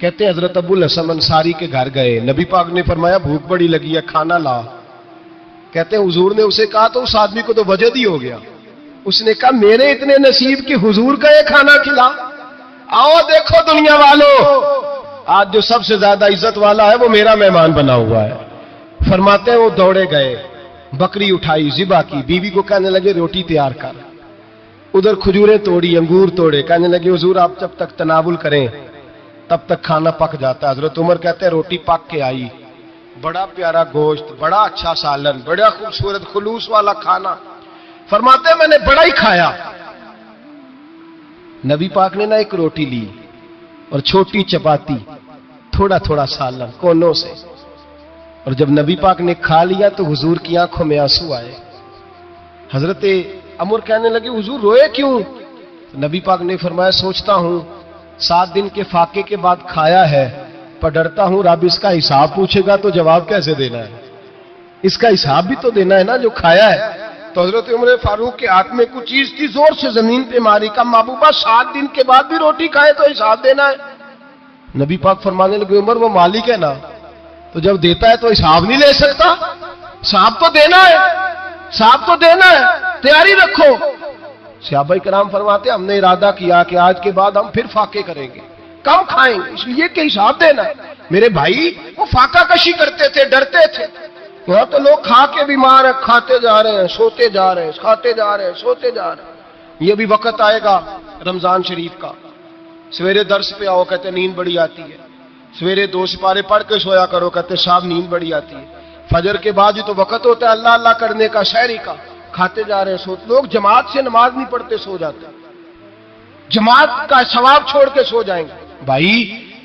کہتے ہیں حضرت ابو الحسن انصاری کے گھر گئے، نبی پاک نے فرمایا بھوک بڑی لگی ہے، کھانا لا۔ کہتے ہیں حضور نے اسے کہا تو اس آدمی کو تو وجد ہی ہو گیا، اس نے کہا میرے اتنے نصیب کہ حضور کا یہ کھانا کھلا۔ آؤ دیکھو دنیا والوں، آج جو سب سے زیادہ عزت والا ہے وہ میرا مہمان بنا ہوا ہے۔ فرماتے ہیں وہ دوڑے گئے، بکری اٹھائی، ذبح کی، بیوی کو کہنے لگے روٹی تیار کر، ادھر کھجوریں توڑی، انگور توڑے، کہنے لگے حضور آپ جب تک تناول کریں تب تک کھانا پک جاتا ہے۔ حضرت عمر کہتے ہیں روٹی پک کے آئی، بڑا پیارا گوشت، بڑا اچھا سالن، بڑا خوبصورت خلوص والا کھانا۔ فرماتے ہیں میں نے بڑا ہی کھایا۔ نبی پاک نے نہ ایک روٹی لی اور چھوٹی چپاتی، تھوڑا تھوڑا سالن کونوں سے، اور جب نبی پاک نے کھا لیا تو حضور کی آنکھوں میں آنسو آئے۔ حضرت عمر کہنے لگے حضور روئے کیوں؟ نبی پاک نے فرمایا سوچتا ہوں 7 دن کے فاقے کے بعد کھایا ہے، پر ڈرتا ہوں رب اس کا حساب پوچھے گا تو جواب کیسے دینا ہے، اس کا حساب بھی تو دینا ہے نا جو کھایا ہے۔ تو حضرت عمر فاروق کے ہاتھ میں کچھ چیز تھی، زور سے زمین پہ ماری، کہا محبوبہ 7 دن کے بعد بھی روٹی کھائے تو حساب دینا ہے۔ نبی پاک فرمانے لگے عمر وہ مالک ہے نا، تو جب دیتا ہے تو حساب نہیں لے سکتا، حساب تو دینا ہے، حساب تو دینا ہے، تیاری رکھو۔ صحابہ کرام فرماتے ہم نے ارادہ کیا کہ آج کے بعد ہم پھر فاقے کریں گے، کم کھائیں گے، اس لیے کہ حساب دینا ہے۔ میرے بھائی وہ فاقہ کشی کرتے تھے، ڈرتے تھے۔ یہاں تو لوگ کھا کے بیمار ہیں، کھاتے جا رہے ہیں، سوتے جا رہے ہیں، کھاتے جا رہے ہیں، سوتے جا رہے ہیں۔ یہ بھی وقت آئے گا رمضان شریف کا، سویرے درس پہ آؤ کہتے نیند بڑی آتی ہے، سویرے 2 سپارے پڑھ کے سویا کرو کہتے صاحب نیند بڑی آتی ہے، فجر کے بعد ہی تو وقت ہوتا ہے اللہ اللہ کرنے کا، شہری کا، کھاتے جا رہے ہیں، سوتے۔ لوگ جماعت سے نماز نہیں پڑھتے سو جاتے، جماعت کا ثواب چھوڑ کے سو جائیں گے۔ بھائی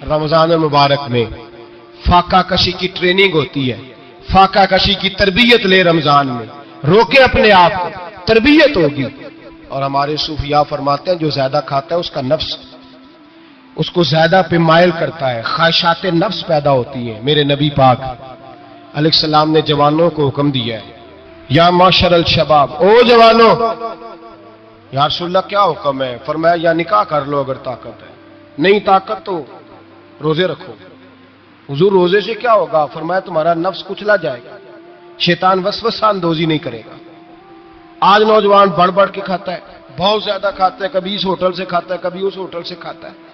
رمضان المبارک میں فاقہ کشی کی ٹریننگ ہوتی ہے، فاقہ کشی کی تربیت لے، رمضان میں روکے اپنے آپ کو، تربیت ہوگی۔ اور ہمارے صوفیاء فرماتے ہیں جو زیادہ کھاتا ہے اس کا نفس اس کو زیادہ پہ مائل کرتا ہے، خواہشات نفس پیدا ہوتی ہیں۔ میرے نبی پاک علیہ السلام نے جوانوں کو حکم دیا ہے یا معاشر الشباب، او جوانوں، یا رسول اللہ کیا حکم ہے؟ فرمایا یا نکاح کر لو اگر طاقت ہے، نہیں طاقت تو روزے رکھو۔ حضور روزے سے کیا ہوگا؟ فرمایا تمہارا نفس کچلا جائے گا، شیطان وسوسہ اندوزی نہیں کرے گا۔ آج نوجوان بڑھ بڑھ کے کھاتا ہے، بہت زیادہ کھاتا ہے، کبھی اس ہوٹل سے کھاتا ہے، کبھی اس ہوٹل سے کھاتا ہے۔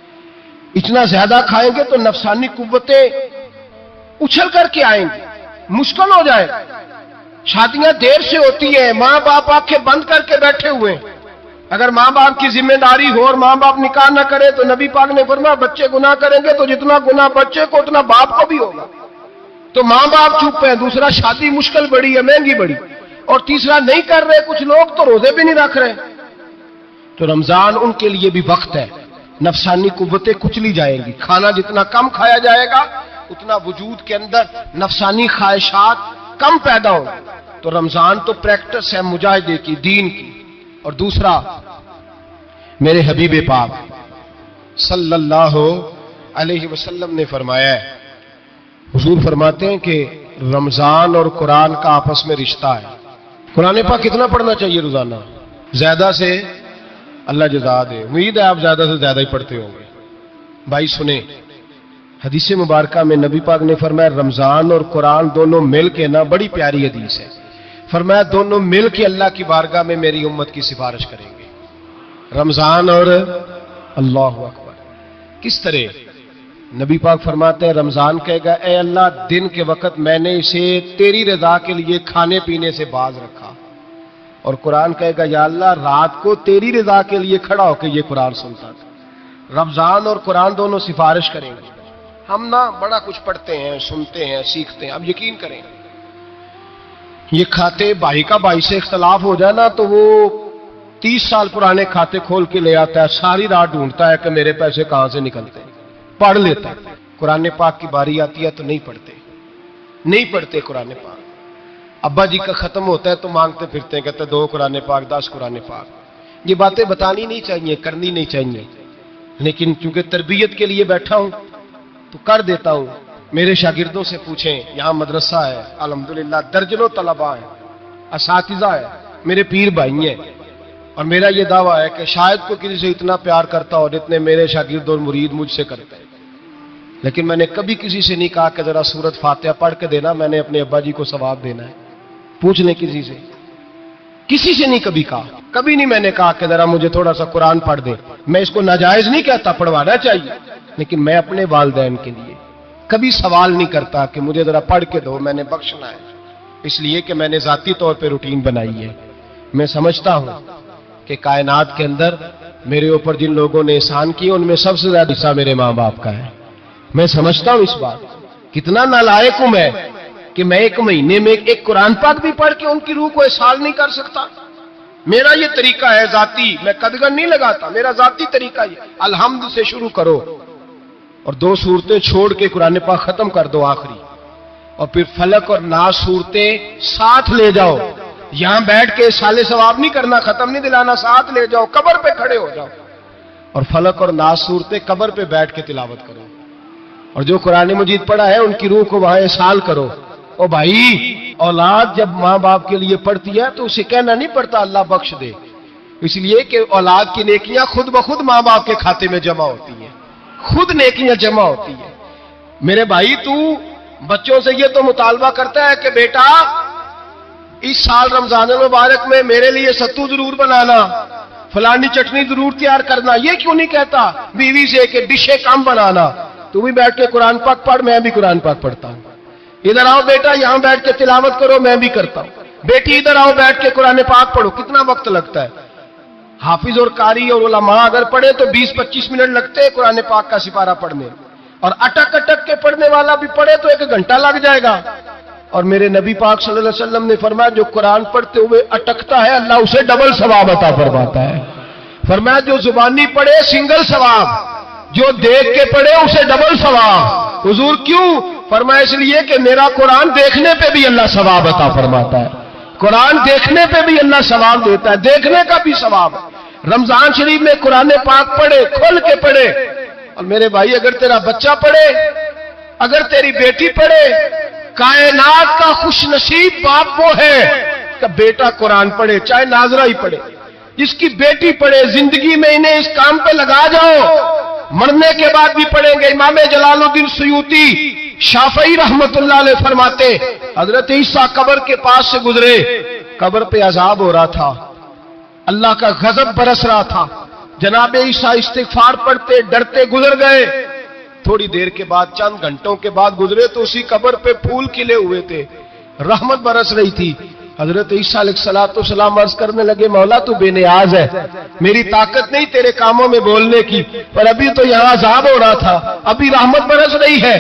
اتنا زیادہ کھائیں گے تو نفسانی قوتیں اچھل کر کے آئیں گی، مشکل ہو جائے گا۔ شادیاں دیر سے ہوتی ہیں، ماں باپ آنکھیں بند کر کے بیٹھے ہوئے ہیں۔ اگر ماں باپ کی ذمہ داری ہو اور ماں باپ نکاح نہ کرے تو نبی پاک نے فرمایا بچے گناہ کریں گے تو جتنا گناہ بچے کو اتنا باپ کو بھی ہوگا۔ تو ماں باپ چپ ہیں، دوسرا شادی مشکل بڑی ہے، مہنگی بڑی، اور تیسرا نہیں کر رہے کچھ لوگ تو روزے بھی نہیں رکھ رہے۔ تو رمضان ان کے لیے بھی وقت ہے، نفسانی قوتیں کچلی جائیں گی، کھانا جتنا کم کھایا جائے گا اتنا وجود کے اندر نفسانی خواہشات کم پیدا ہوں۔ تو رمضان تو پریکٹس ہے مجاہدے کی، دین کی۔ اور دوسرا میرے حبیب پاک صلی اللہ علیہ وسلم نے فرمایا ہے، حضور فرماتے ہیں کہ رمضان اور قرآن کا آپس میں رشتہ ہے۔ قرآن پاک کتنا پڑھنا چاہیے روزانہ؟ زیادہ سے اللہ جزا دے، امید ہے آپ زیادہ سے زیادہ ہی پڑھتے ہوں گے۔ بھائی سنیں، حدیث مبارکہ میں نبی پاک نے فرمایا رمضان اور قرآن دونوں مل کے نا، بڑی پیاری حدیث ہے، فرمایا دونوں مل کے اللہ کی بارگاہ میں میری امت کی سفارش کریں گے، رمضان اور اللہ اکبر۔ کس طرح؟ نبی پاک فرماتے ہیں رمضان کہے گا اے اللہ دن کے وقت میں نے اسے تیری رضا کے لیے کھانے پینے سے باز رکھا، اور قرآن کہے گا یا اللہ رات کو تیری رضا کے لیے کھڑا ہو کے یہ قرآن سنتا تھا۔ رمضان اور قرآن دونوں سفارش کریں گے۔ ہم نا بڑا کچھ پڑھتے ہیں، سنتے ہیں، سیکھتے ہیں، اب یقین کریں یہ کھاتے بھائی کا بھائی سے اختلاف ہو جائے نا تو وہ 30 سال پرانے کھاتے کھول کے لے آتا ہے، ساری رات ڈھونڈتا ہے کہ میرے پیسے کہاں سے نکلتے ہیں، پڑھ لیتا ہے۔ قرآن پاک کی باری آتی ہے تو نہیں پڑھتے قرآن پاک۔ ابا جی کا ختم ہوتا ہے تو مانگتے پھرتے ہیں، کہتے 2 قرآن پاک 10 قرآن پاک۔ یہ باتیں بتانی نہیں چاہیے، کرنی نہیں چاہیے، لیکن چونکہ تربیت کے لیے بیٹھا ہوں تو کر دیتا ہوں۔ میرے شاگردوں سے پوچھیں، یہاں مدرسہ ہے الحمدللہ، درجنوں طلباء ہیں، اساتذہ ہیں، میرے پیر بھائی ہیں، اور میرا یہ دعویٰ ہے کہ شاید کوئی کسی سے اتنا پیار کرتا ہو جتنے میرے شاگرد اور مرید مجھ سے کرتے ہیں۔ لیکن میں نے کبھی کسی سے نہیں کہا کہ ذرا سورت فاتحہ پڑھ کے دینا، میں نے اپنے ابا جی کو ثواب دینا ہے، پوچھ لیں کسی سے نہیں کبھی کہا، کبھی نہیں میں نے کہا کہ ذرا مجھے تھوڑا سا قرآن پڑھ دے۔ میں اس کو ناجائز نہیں کہتا، پڑھوانا چاہیے، لیکن میں اپنے والدین کے لیے کبھی سوال نہیں کرتا کہ مجھے ذرا پڑھ کے دو، میں نے بخشنا ہے، اس لیے کہ میں نے ذاتی طور پہ روٹین بنائی ہے۔ میں سمجھتا ہوں کہ کائنات کے اندر میرے اوپر جن لوگوں نے احسان کیے ان میں سب سے زیادہ حصہ میرے ماں باپ کا ہے۔ میں سمجھتا ہوں اس بات، کتنا نالائق ہوں میں کہ میں ایک مہینے میں ایک قرآن پاک بھی پڑھ کے ان کی روح کو احسان نہیں کر سکتا۔ میرا یہ طریقہ ہے ذاتی، میں قدغن نہیں لگاتا، میرا ذاتی طریقہ یہ، الحمد سے شروع کرو اور 2 سورتیں چھوڑ کے قرآن پاک ختم کر دو آخری، اور پھر فلق اور ناس صورتیں ساتھ لے جاؤ، یہاں بیٹھ کے سالے ثواب نہیں کرنا، ختم نہیں دلانا، ساتھ لے جاؤ، قبر پہ کھڑے ہو جاؤ اور فلق اور ناس صورتیں قبر پہ بیٹھ کے تلاوت کرو، اور جو قرآن مجید پڑھا ہے ان کی روح کو وہاں احسال کرو۔ او بھائی، اولاد جب ماں باپ کے لیے پڑھتی ہے تو اسے کہنا نہیں پڑتا اللہ بخش دے، اس لیے کہ اولاد کی نیکیاں خود بخود ماں باپ کے کھاتے میں جمع ہوتی ہیں، خود نیکیاں جمع ہوتی ہیں۔ میرے بھائی، تو بچوں سے یہ تو مطالبہ کرتا ہے کہ بیٹا اس سال رمضان المبارک میں میرے لیے ستو ضرور بنانا، فلانی چٹنی ضرور تیار کرنا، یہ کیوں نہیں کہتا بیوی سے کہ ڈشیں کم بنانا، تو بھی بیٹھ کے قرآن پاک پڑھ، میں بھی قرآن پاک پڑھتا ہوں، ادھر آؤ بیٹا یہاں بیٹھ کے تلاوت کرو، میں بھی کرتا ہوں، بیٹی ادھر آؤ بیٹھ کے قرآن پاک پڑھو۔ کتنا وقت لگتا ہے؟ حافظ اور قاری اور علماء اگر پڑھے تو 20-25 منٹ لگتے ہیں قرآن پاک کا سپارہ پڑھنے، اور اٹک اٹک کے پڑھنے والا بھی پڑھے تو 1 گھنٹہ لگ جائے گا۔ اور میرے نبی پاک صلی اللہ علیہ وسلم نے فرمایا جو قرآن پڑھتے ہوئے اٹکتا ہے اللہ اسے ڈبل ثواب عطا فرماتا ہے۔ فرمایا جو زبانی پڑھے سنگل ثواب، جو دیکھ کے پڑھے اسے ڈبل ثواب۔ حضور کیوں؟ فرمایا اس لیے کہ میرا قرآن دیکھنے پہ بھی اللہ ثواب عطا فرماتا ہے، قرآن دیکھنے پہ بھی اللہ ثواب دیتا ہے، دیکھنے کا بھی ثواب۔ رمضان شریف میں قرآن پاک پڑھے، کھول کے پڑھے، اور میرے بھائی اگر تیرا بچہ پڑھے، اگر تیری بیٹی پڑھے، کائنات کا خوش نصیب باپ وہ ہے کہ بیٹا قرآن پڑھے، چاہے ناظرہ ہی پڑھے، جس کی بیٹی پڑھے، زندگی میں انہیں اس کام پہ لگا جاؤ، مرنے کے بعد بھی پڑھیں گے۔ امام جلال الدین سیوطی شافعی رحمت اللہ علیہ فرماتے حضرت عیسیٰ قبر کے پاس سے گزرے، قبر پہ عذاب ہو رہا تھا، اللہ کا غضب برس رہا تھا، جناب عیسیٰ استغفار پڑھتے ڈرتے گزر گئے، تھوڑی دیر کے بعد چند گھنٹوں کے بعد گزرے تو اسی قبر پہ پھول کھلے ہوئے تھے، رحمت برس رہی تھی۔ حضرت عیسیٰ علیہ السلام عرض کرنے لگے مولا تو بے نیاز ہے، میری طاقت نہیں تیرے کاموں میں بولنے کی، پر ابھی تو یہاں عذاب ہو رہا تھا، ابھی رحمت برس رہی ہے۔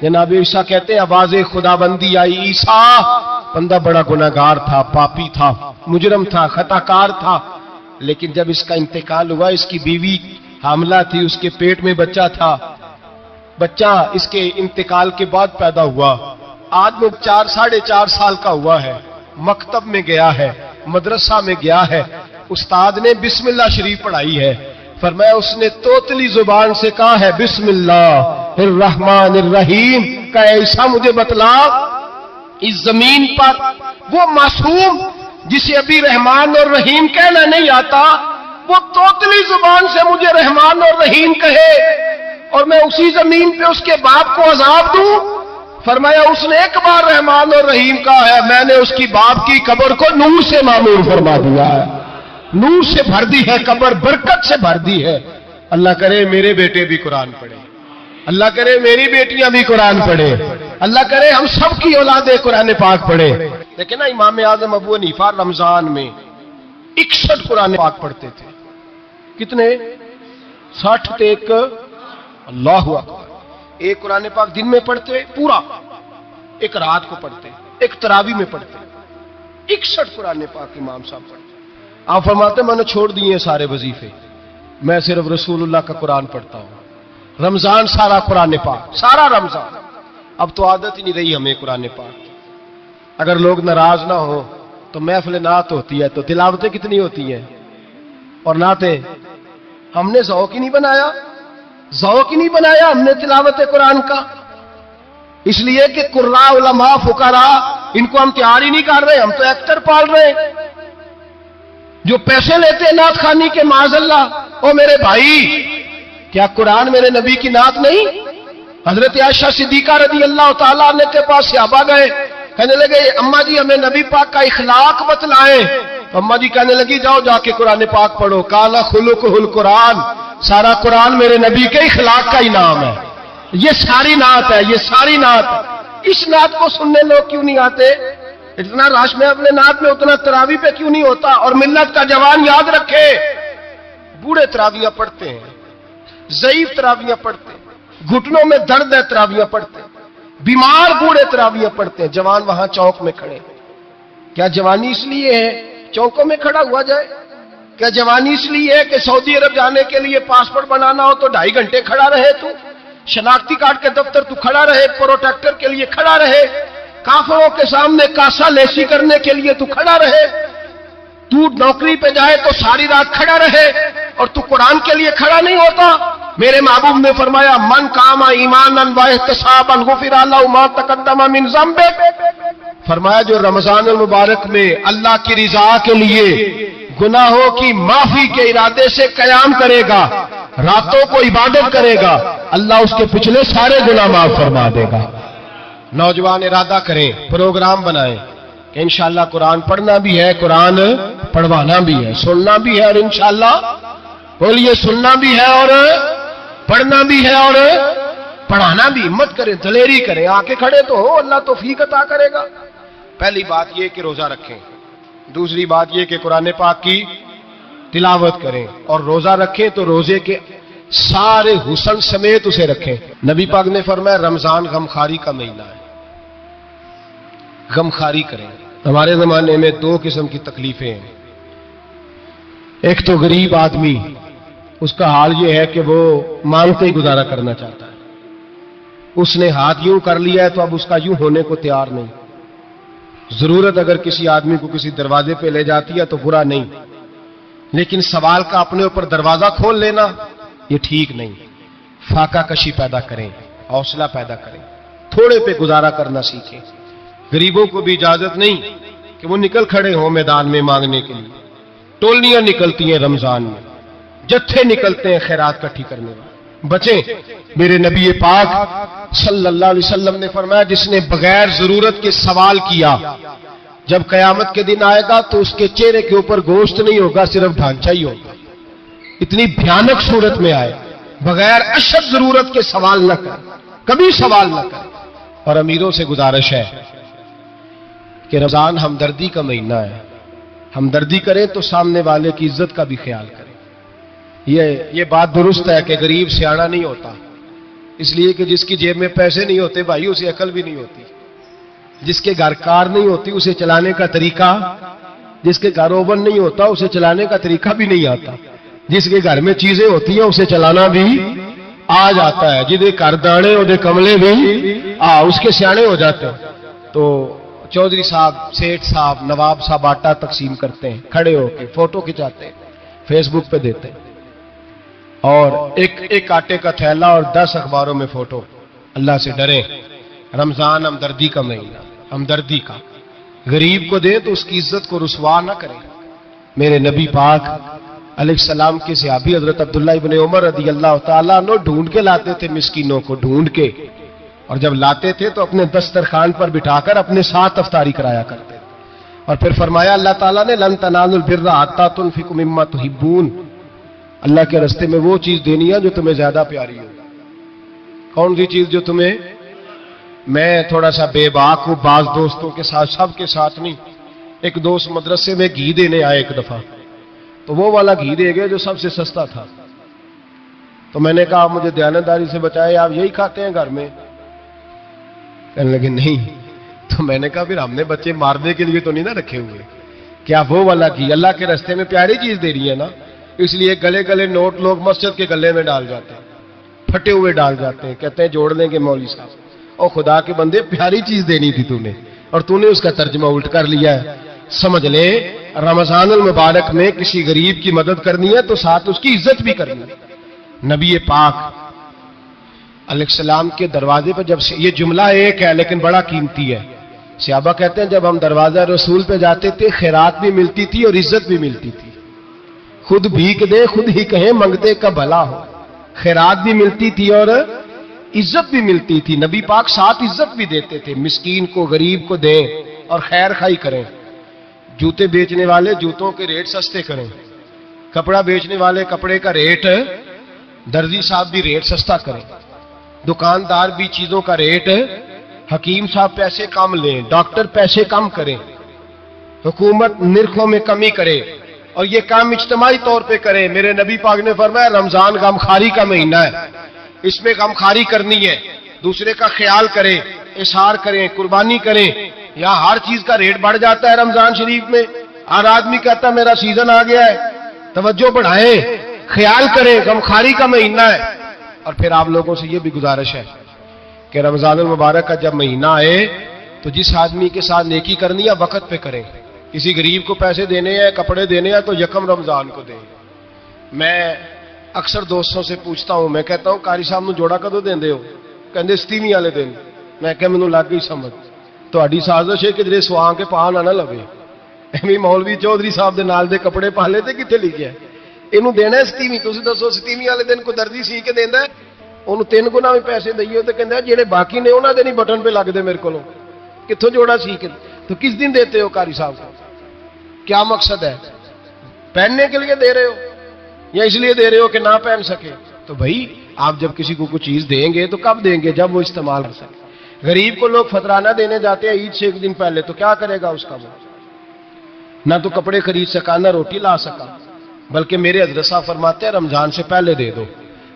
جناب عیسیٰ کہتے ہیں آواز خدا بندی آئی، عیسیٰ بندہ بڑا گناہگار تھا، پاپی تھا، مجرم تھا، خطا کار تھا، لیکن جب اس کا انتقال ہوا اس کی بیوی حاملہ تھی، اس کے پیٹ میں بچہ تھا، بچہ اس کے انتقال کے بعد پیدا ہوا، آج وہ 4-4.5 سال کا ہوا ہے، مکتب میں گیا ہے، مدرسہ میں گیا ہے، استاد نے بسم اللہ شریف پڑھائی ہے، فرمایا اس نے توتلی زبان سے کہا ہے بسم اللہ الرحمن الرحیم، کہ ایسا مجھے بتلا اس زمین پر وہ معصوم جسے ابھی رحمان اور رحیم کہنا نہیں آتا، وہ توتلی زبان سے مجھے رحمان اور رحیم کہے اور میں اسی زمین پہ اس کے باپ کو عذاب دوں؟ فرمایا اس نے 1 بار رحمان اور رحیم کہا ہے، میں نے اس کی باپ کی قبر کو نور سے معمور فرما دیا ہے، نور سے بھر دی ہے قبر، برکت سے بھر دی ہے۔ اللہ کرے میرے بیٹے بھی قرآن پڑھے، اللہ کرے میری بیٹیاں بھی قرآن پڑھے، اللہ کرے ہم سب کی اولادیں قرآن پاک پڑھے۔ لیکن نا امام اعظم ابو حنیفہ رمضان میں 61 قرآن پاک پڑھتے تھے، کتنے؟ 60 تے 1، اللہ اکبر، ایک قرآن پاک دن میں پڑھتے پورا، ایک رات کو پڑھتے، ایک تراویح میں پڑھتے، 61 قرآن پاک امام صاحب پڑھتے۔ آپ فرماتے میں نے چھوڑ دیے سارے وظیفے، میں صرف رسول اللہ کا قرآن پڑھتا ہوں، رمضان سارا قرآن پاک، سارا رمضان۔ اب تو عادت ہی نہیں رہی ہمیں قرآن پاک، اگر لوگ ناراض نہ ہو تو محفل نعت ہوتی ہے تو تلاوتیں کتنی ہوتی ہیں، اور نعتیں ہم نے ذوق ہی نہیں بنایا، ذوق ہی نہیں بنایا ہم نے تلاوت قرآن کا، اس لیے کہ قراء علماء فقراء ان کو ہم تیار ہی نہیں کر رہے، ہم تو ایکٹر پال رہے ہیں جو پیسے لیتے ہیں نعت خوانی کے، معاذ اللہ۔ او میرے بھائی، کیا قرآن میرے نبی کی نعت نہیں؟ حضرت عائشہ صدیقہ رضی اللہ تعالیٰ عنہ کے پاس صحابہ گئے، کہنے لگے اماں جی ہمیں نبی پاک کا اخلاق بتلائیں. تو اماں جی کہنے لگی جاؤ جا کے قرآن پاک پڑھو. کالا خلقہ القرآن، سارا قرآن میرے نبی کے اخلاق کا انعام ہے. یہ ساری نعت ہے، یہ ساری نعت. اس نعت کو سننے لوگ کیوں نہیں آتے؟ اتنا راش میں اپنے نعت میں اتنا تراوی پہ کیوں نہیں ہوتا؟ اور ملت کا جوان یاد رکھے، بوڑھے تراویاں پڑھتے ہیں، ضعیف تراویاں پڑھتے ہیں، گھٹنوں میں درد ہے تراویاں پڑھتے ہیں، بیمار بوڑھے تراویاں پڑھتے ہیں، جوان وہاں چوک میں کھڑے. کیا جوانی اس لیے ہے چوکوں میں کھڑا ہوا جائے؟ کیا جوانی اس لیے ہے کہ سعودی عرب جانے کے لیے پاسپورٹ بنانا ہو تو 2.5 گھنٹے کھڑا رہے؟ تو شناختی کارڈ کے دفتر تو کھڑا رہے، پروٹیکٹر کے لیے کھڑا رہے، کافروں کے سامنے کاسا لیسی کرنے کے لیے تو کھڑا رہے، تو نوکری پہ جائے تو ساری رات کھڑا رہے، اور تو قرآن کے لیے کھڑا نہیں ہوتا؟ میرے محبوب نے فرمایا من قام ایمانا واحتسابا غفر له ما تقدم من ذنبه. فرمایا جو رمضان المبارک میں اللہ کی رضا کے لیے گناہوں کی معافی کے ارادے سے قیام کرے گا، راتوں کو عبادت کرے گا، اللہ اس کے پچھلے سارے گناہ معاف فرما دے گا. نوجوان ارادہ کریں، پروگرام بنائیں کہ انشاءاللہ قرآن پڑھنا بھی ہے، قرآن پڑھوانا بھی ہے، سننا بھی ہے، اور انشاءاللہ بولیے سننا بھی ہے اور پڑھنا بھی ہے اور پڑھانا بھی. ہمت کریں، دلیری کریں، آ کے کھڑے تو ہو، اللہ توفیق عطا کرے گا. پہلی بات یہ کہ روزہ رکھیں، دوسری بات یہ کہ قرآن پاک کی تلاوت کریں، اور روزہ رکھیں تو روزے کے سارے حسن سمیت اسے رکھیں. نبی پاک نے فرمایا رمضان غمخاری کا مہینہ ہے، غمخاری کریں. ہمارے زمانے میں 2 قسم کی تکلیفیں ہیں. ایک تو غریب آدمی، اس کا حال یہ ہے کہ وہ مانگتے ہی گزارا کرنا چاہتا ہے. اس نے ہاتھ یوں کر لیا ہے تو اب اس کا یوں ہونے کو تیار نہیں. ضرورت اگر کسی آدمی کو کسی دروازے پہ لے جاتی ہے تو برا نہیں، لیکن سوال کا اپنے اوپر دروازہ کھول لینا یہ ٹھیک نہیں. فاقہ کشی پیدا کریں، حوصلہ پیدا کریں، تھوڑے پہ گزارا کرنا سیکھیں. غریبوں کو بھی اجازت نہیں کہ وہ نکل کھڑے ہوں میدان میں مانگنے کے لیے. ٹولیاں نکلتی ہیں رمضان میں، جتھے نکلتے ہیں خیرات کٹھی کرنے والے. بچیں. میرے نبی پاک صلی اللہ علیہ وسلم نے فرمایا جس نے بغیر ضرورت کے سوال کیا، جب قیامت کے دن آئے گا تو اس کے چہرے کے اوپر گوشت نہیں ہوگا، صرف ڈھانچہ ہی ہوگا. اتنی بھیانک صورت میں آئے. بغیر اشد ضرورت کے سوال نہ کر، کبھی سوال نہ کر. اور امیروں سے گزارش ہے کہ رمضان ہمدردی کا مہینہ ہے، ہمدردی کریں تو سامنے والے کی عزت کا بھی خیال کریں. یہ بات درست ہے کہ غریب سیاڑا نہیں ہوتا، اس لیے کہ جس کی جیب میں پیسے نہیں ہوتے بھائی اسے عقل بھی نہیں ہوتی. جس کے گھر کار نہیں ہوتی اسے چلانے کا طریقہ، جس کے گھر اوون نہیں ہوتا اسے چلانے کا طریقہ بھی نہیں آتا. جس کے گھر میں چیزیں ہوتی ہیں اسے چلانا بھی آ جاتا ہے. جدے گھر دانے اور کملے بھی اس کے سیانے ہو جاتے ہیں. تو چودھری صاحب، سیٹھ صاحب، نواب صاحب آٹا تقسیم کرتے ہیں، کھڑے ہو کے فوٹو کھچاتے ہیں، فیس بک پہ دیتے ہیں، اور ایک آٹے کا تھیلا اور 10 اخباروں میں فوٹو. اللہ سے ڈریں. رمضان ہمدردی کا مہینہ، ہمدردی کا. غریب کو دیں تو اس کی عزت کو رسوا نہ کریں. میرے نبی پاک علیہ السلام کے صحابی حضرت عبداللہ ابن عمر رضی اللہ تعالیٰ عنہ ڈھونڈ کے لاتے تھے مسکینوں کو، ڈھونڈ کے، اور جب لاتے تھے تو اپنے دسترخوان پر بٹھا کر اپنے ساتھ افطاری کرایا کرتے تھے. اور پھر فرمایا اللہ تعالیٰ نے لن تنالوا البر حتی تنفقوا مما تحبون، اللہ کے راستے میں وہ چیز دینی ہے جو تمہیں زیادہ پیاری ہو. کون سی چیز جو تمہیں؟ میں تھوڑا سا بے باک ہوں، بعض دوستوں کے ساتھ، سب کے ساتھ نہیں. ایک دوست مدرسے میں گھی دینے آئے ایک دفعہ، تو وہ والا گھی دے گئے جو سب سے سستا تھا. تو میں نے کہا مجھے دیانتداری سے بچائے، آپ یہی کھاتے ہیں گھر میں؟ کہنے لگے نہیں. تو میں نے کہا پھر ہم نے بچے مارنے کے لیے تو نہیں نہ رکھے ہوئے، کیا وہ والا گھی اللہ کے راستے میں پیاری چیز دے رہی ہے نا، اس لیے گلے گلے نوٹ لوگ مسجد کے گلے میں ڈال جاتے ہیں، پھٹے ہوئے ڈال جاتے ہیں، کہتے ہیں جوڑ لیں گے مولوی صاحب. اور خدا کے بندے پیاری چیز دینی تھی تو نے، اور تو نے اس کا ترجمہ الٹ کر لیا ہے. سمجھ لے رمضان المبارک میں کسی غریب کی مدد کرنی ہے تو ساتھ اس کی عزت بھی کرنی ہے. نبی پاک علیہ السلام کے دروازے پر جب یہ جملہ ایک ہے لیکن بڑا قیمتی ہے. صحابہ کہتے ہیں جب ہم دروازہ رسول پہ جاتے تھے خیرات بھی ملتی تھی اور عزت بھی ملتی تھی. خود بھیک دے خود ہی کہیں منگتے کا بھلا ہو. خیرات بھی ملتی تھی اور عزت بھی ملتی تھی. نبی پاک ساتھ عزت بھی دیتے تھے, مسکین کو غریب کو دیں اور خیر خائی کریں. جوتے بیچنے والے جوتوں کے ریٹ سستے کریں, کپڑا بیچنے والے کپڑے کا ریٹ, درزی صاحب بھی ریٹ سستا کریں, دکاندار بھی چیزوں کا ریٹ, حکیم صاحب پیسے کم لیں, ڈاکٹر پیسے کم کریں, حکومت نرخوں میں کمی کرے, اور یہ کام اجتماعی طور پہ کرے. میرے نبی پاک نے فرمایا رمضان غمخواری کا مہینہ ہے, اس میں غمخواری کرنی ہے, دوسرے کا خیال کریں, اظہار کریں, قربانی کریں. یہاں ہر چیز کا ریٹ بڑھ جاتا ہے رمضان شریف میں. ہر آدمی کہتا ہے میرا سیزن آ گیا ہے, توجہ بڑھائیں, خیال کریں, غمخواری کا مہینہ ہے. اور پھر آپ لوگوں سے یہ بھی گزارش ہے کہ رمضان المبارک کا جب مہینہ آئے تو جس آدمی کے ساتھ نیکی کرنی ہے وقت پہ کریں. کسی غریب کو پیسے دینے ہیں, کپڑے دینے ہیں تو یکم رمضان کو دیں. میں اکثر دوستوں سے پوچھتا ہوں, میں کہتا ہوں قاری صاحب نو جوڑا کدو دیندے ہو؟ کہندے 27ویں والے دن. میں کہ مینوں لگ گئی سمجھ, تہاڈی سازش ہے کہ جڑے سواں کے پا نہ لوے. ایویں مولوی چودھری صاحب دے نال دے کپڑے پا لے تے کتے لکھیا اینوں دینا 27ویں. تسی دسو 27ویں والے دن کو درزی سی کے دیندا ہے, اونوں 3 گنا بھی پیسے دئیے تے کہندا جڑے باقی نے انہاں دے نہیں بٹن پہ لگ دے میرے کولوں, کتھوں جوڑا سی کے. تو کس دن دیتے ہو قاری صاحب کو؟ کیا مقصد ہے؟ پہننے کے لیے دے رہے ہو یا اس لیے دے رہے ہو کہ نہ پہن سکے؟ تو بھائی آپ جب کسی کو کچھ چیز دیں گے تو کب دیں گے؟ جب وہ استعمال کر سکے. غریب کو لوگ فطرانہ دینے جاتے ہیں عید سے 1 دن پہلے, تو کیا کرے گا اس کا؟ وہ نہ تو کپڑے خرید سکا نہ روٹی لا سکا. بلکہ میرے حضرت صاحب فرماتے ہیں رمضان سے پہلے دے دو,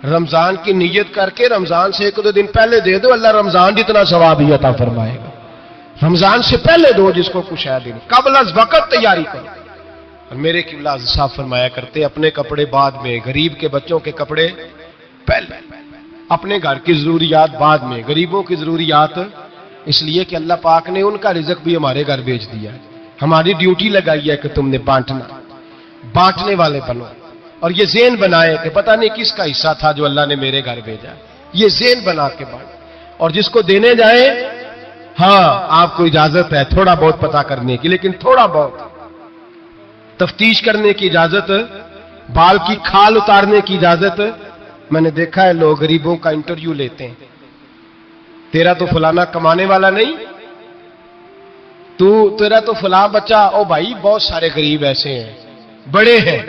رمضان کی نیت کر کے رمضان سے 1-2 دن پہلے دے دو, اللہ رمضان جتنا ثواب ہی عطا فرمائے گا. رمضان سے پہلے دو جس کو کچھ ہے دن, قبل از وقت تیاری کرو. اور میرے قبلہ حضرت صاحب فرمایا کرتے اپنے کپڑے بعد میں, غریب کے بچوں کے کپڑے پہلے, اپنے گھر کی ضروریات بعد میں, غریبوں کی ضروریات. اس لیے کہ اللہ پاک نے ان کا رزق بھی ہمارے گھر بھیج دیا ہے. ہماری ڈیوٹی لگائی ہے کہ تم نے بانٹنا, بانٹنے والے بنو. اور یہ ذہن بنائے کہ پتہ نہیں کس کا حصہ تھا جو اللہ نے میرے گھر بھیجا. یہ ذہن بنا کے بانٹ. اور جس کو دینے جائیں, ہاں آپ کو اجازت ہے تھوڑا بہت پتہ کرنے کی, لیکن تھوڑا بہت تفتیش کرنے کی اجازت, بال کی کھال اتارنے کی اجازت. میں نے دیکھا ہے لوگ غریبوں کا انٹرویو لیتے ہیں, تیرا تو فلانا کمانے والا نہیں, تیرا تو فلاں بچہ. او بھائی بہت سارے غریب ایسے ہیں, بڑے ہیں,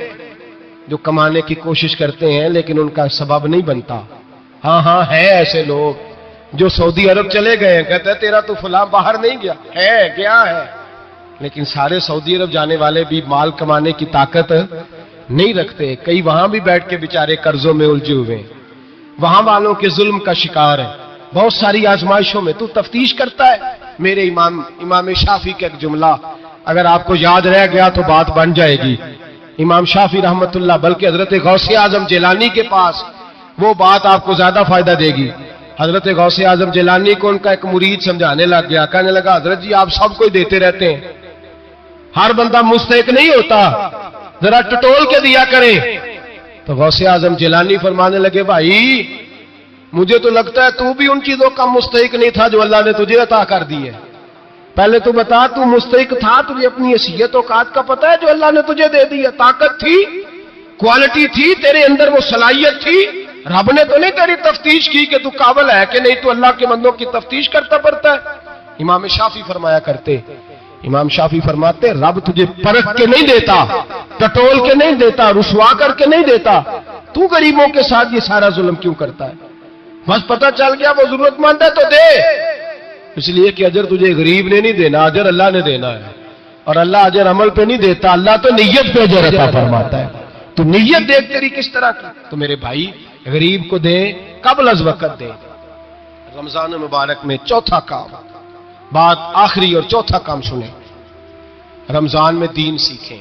جو کمانے کی کوشش کرتے ہیں لیکن ان کا سبب نہیں بنتا. ہاں ہے ایسے لوگ جو سعودی عرب چلے گئے ہیں, کہتے ہیں تیرا تو فلاں باہر نہیں گیا. گیا ہے, لیکن سارے سعودی عرب جانے والے بھی مال کمانے کی طاقت نہیں رکھتے. کئی وہاں بھی بیٹھ کے بیچارے قرضوں میں الجھے ہوئے ہیں, وہاں والوں کے ظلم کا شکار ہیں, بہت ساری آزمائشوں میں. تو تفتیش کرتا ہے. میرے امام شافعی کا ایک جملہ اگر آپ کو یاد رہ گیا تو بات بن جائے گی. امام شافعی رحمت اللہ, بلکہ حضرت غوث اعظم جیلانی کے پاس وہ بات آپ کو زیادہ فائدہ دے گی. حضرت غوث اعظم جیلانی کو ان کا ایک مرید سمجھانے لگ گیا, کہنے لگا حضرت جی آپ سب کو دیتے رہتے ہیں, ہر بندہ مستحق نہیں ہوتا, ذرا ٹٹول کے دیا کریں. تو غوث اعظم جیلانی فرمانے لگے بھائی مجھے تو لگتا ہے تو بھی ان چیزوں کا مستحق نہیں تھا جو اللہ نے تجھے عطا کر دی ہے. پہلے تو بتا تو مستحق تھا, تجھے اپنی حیثیت اوقات کا پتہ ہے جو اللہ نے تجھے دے دی ہے؟ طاقت تھی, کوالٹی تھی, تیرے اندر وہ صلاحیت تھی. رب نے تو نہیں تیری تفتیش کی کہ تو قابل ہے کہ نہیں, تو اللہ کے بندوں کی تفتیش کرتا پڑتا ہے. امام شافعی فرمایا کرتے, امام شافعی فرماتے رب تجھے پرکھ کے نہیں دیتا, ٹٹول کے نہیں دیتا, رسوا کر کے نہیں دیتا. تو غریبوں کے ساتھ یہ سارا ظلم کیوں کرتا ہے؟ بس پتہ چل گیا وہ ضرورت مند ہے تو دے. اس لیے کہ اجر تجھے غریب نے نہیں دینا, اجر اللہ نے دینا ہے. اور اللہ اجر عمل پہ نہیں دیتا, اللہ تو نیت پہ اجر عطا فرماتا ہے. تو نیت دیکھ تیری کس طرح کی. تو میرے بھائی غریب کو دیں, قبل از وقت دیں. رمضان مبارک میں چوتھا کام, بات آخری اور چوتھا کام سنیں, رمضان میں دین سیکھیں.